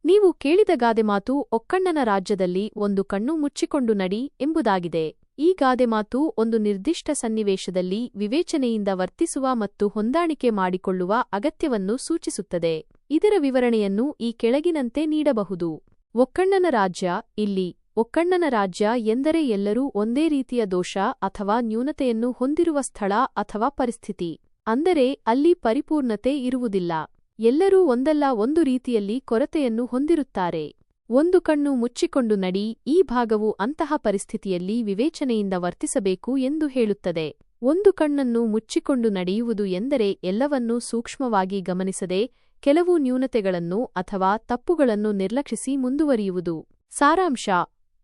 ನೀವು ಕೇಳಿದ ಗಾದೆಮಾತು ಒಕ್ಕಣ್ಣನ ರಾಜ್ಯದಲ್ಲಿ ಒಂದು ಕಣ್ಣು ಮುಚ್ಚಿಕೊಂಡು ನಡಿ ಎಂಬುದಾಗಿದೆ. ಈ ಗಾದೆಮಾತು ಒಂದು ನಿರ್ದಿಷ್ಟ ಸನ್ನಿವೇಶದಲ್ಲಿ ವಿವೇಚನೆಯಿಂದ ವರ್ತಿಸುವ ಮತ್ತು ಹೊಂದಾಣಿಕೆ ಮಾಡಿಕೊಳ್ಳುವ ಅಗತ್ಯವನ್ನು ಸೂಚಿಸುತ್ತದೆ. ಇದರ ವಿವರಣೆಯನ್ನು ಈ ಕೆಳಗಿನಂತೆ ನೀಡಬಹುದು. ಒಕ್ಕಣ್ಣನ ರಾಜ್ಯ. ಇಲ್ಲಿ ಒಕ್ಕಣ್ಣನ ರಾಜ್ಯ ಎಂದರೆ ಎಲ್ಲರೂ ಒಂದೇ ರೀತಿಯ ದೋಷ ಅಥವಾ ನ್ಯೂನತೆಯನ್ನು ಹೊಂದಿರುವ ಸ್ಥಳ ಅಥವಾ ಪರಿಸ್ಥಿತಿ. ಅಂದರೆ ಅಲ್ಲಿ ಪರಿಪೂರ್ಣತೆ ಇರುವುದಿಲ್ಲ. ಎಲ್ಲರೂ ಒಂದಲ್ಲ ಒಂದು ರೀತಿಯಲ್ಲಿ ಕೊರತೆಯನ್ನು ಹೊಂದಿರುತ್ತಾರೆ. ಒಂದು ಕಣ್ಣು ಮುಚ್ಚಿಕೊಂಡು ನಡಿ ಈ ಭಾಗವು ಅಂತಹ ಪರಿಸ್ಥಿತಿಯಲ್ಲಿ ವಿವೇಚನೆಯಿಂದ ವರ್ತಿಸಬೇಕು ಎಂದು ಹೇಳುತ್ತದೆ. ಒಂದು ಕಣ್ಣನ್ನು ಮುಚ್ಚಿಕೊಂಡು ನಡೆಯುವುದು ಎಂದರೆ ಎಲ್ಲವನ್ನೂ ಸೂಕ್ಷ್ಮವಾಗಿ ಗಮನಿಸದೆ ಕೆಲವು ನ್ಯೂನತೆಗಳನ್ನು ಅಥವಾ ತಪ್ಪುಗಳನ್ನು ನಿರ್ಲಕ್ಷಿಸಿ ಮುಂದುವರಿಯುವುದು. ಸಾರಾಂಶ: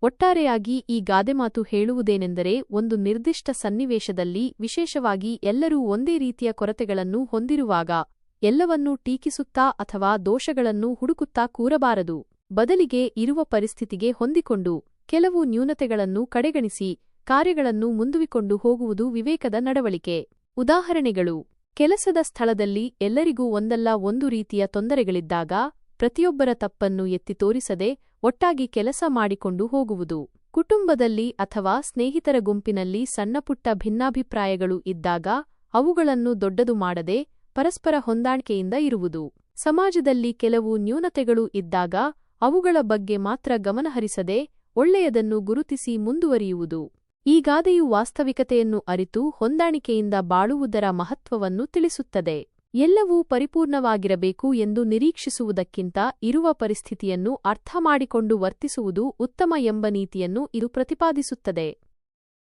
ಒಟ್ಟಾರೆಯಾಗಿ ಈ ಗಾದೆಮಾತು ಹೇಳುವುದೇನೆಂದರೆ, ಒಂದು ನಿರ್ದಿಷ್ಟ ಸನ್ನಿವೇಶದಲ್ಲಿ ವಿಶೇಷವಾಗಿ ಎಲ್ಲರೂ ಒಂದೇ ರೀತಿಯ ಕೊರತೆಗಳನ್ನು ಹೊಂದಿರುವಾಗ ಎಲ್ಲವನ್ನೂ ಟೀಕಿಸುತ್ತಾ ಅಥವಾ ದೋಷಗಳನ್ನು ಹುಡುಕುತ್ತಾ ಕೂರಬಾರದು. ಬದಲಿಗೆ ಇರುವ ಪರಿಸ್ಥಿತಿಗೆ ಹೊಂದಿಕೊಂಡು ಕೆಲವು ನ್ಯೂನತೆಗಳನ್ನು ಕಡೆಗಣಿಸಿ ಕಾರ್ಯಗಳನ್ನು ಮುಂದುವಿಕೊಂಡು ಹೋಗುವುದು ವಿವೇಕದ ನಡವಳಿಕೆ. ಉದಾಹರಣೆಗಳು: ಕೆಲಸದ ಸ್ಥಳದಲ್ಲಿ ಎಲ್ಲರಿಗೂ ಒಂದಲ್ಲ ಒಂದು ರೀತಿಯ ತೊಂದರೆಗಳಿದ್ದಾಗ ಪ್ರತಿಯೊಬ್ಬರ ತಪ್ಪನ್ನು ಎತ್ತಿ ತೋರಿಸದೆ ಒಟ್ಟಾಗಿ ಕೆಲಸ ಮಾಡಿಕೊಂಡು ಹೋಗುವುದು. ಕುಟುಂಬದಲ್ಲಿ ಅಥವಾ ಸ್ನೇಹಿತರ ಗುಂಪಿನಲ್ಲಿ ಸಣ್ಣಪುಟ್ಟ ಭಿನ್ನಾಭಿಪ್ರಾಯಗಳು ಇದ್ದಾಗ ಅವುಗಳನ್ನು ದೊಡ್ಡದು ಮಾಡದೆ ಪರಸ್ಪರ ಹೊಂದಾಣಿಕೆಯಿಂದ ಇರುವುದು. ಸಮಾಜದಲ್ಲಿ ಕೆಲವು ನ್ಯೂನತೆಗಳು ಇದ್ದಾಗ ಅವುಗಳ ಬಗ್ಗೆ ಮಾತ್ರ ಗಮನಹರಿಸದೆ ಒಳ್ಳೆಯದನ್ನು ಗುರುತಿಸಿ ಮುಂದುವರಿಯುವುದು. ಈ ಗಾದೆಯು ವಾಸ್ತವಿಕತೆಯನ್ನು ಅರಿತು ಹೊಂದಾಣಿಕೆಯಿಂದ ಬಾಳುವುದರ ಮಹತ್ವವನ್ನು ತಿಳಿಸುತ್ತದೆ. ಎಲ್ಲವೂ ಪರಿಪೂರ್ಣವಾಗಿರಬೇಕು ಎಂದು ನಿರೀಕ್ಷಿಸುವುದಕ್ಕಿಂತ ಇರುವ ಪರಿಸ್ಥಿತಿಯನ್ನು ಅರ್ಥಮಾಡಿಕೊಂಡು ವರ್ತಿಸುವುದು ಉತ್ತಮ ಎಂಬ ನೀತಿಯನ್ನು ಇದು ಪ್ರತಿಪಾದಿಸುತ್ತದೆ.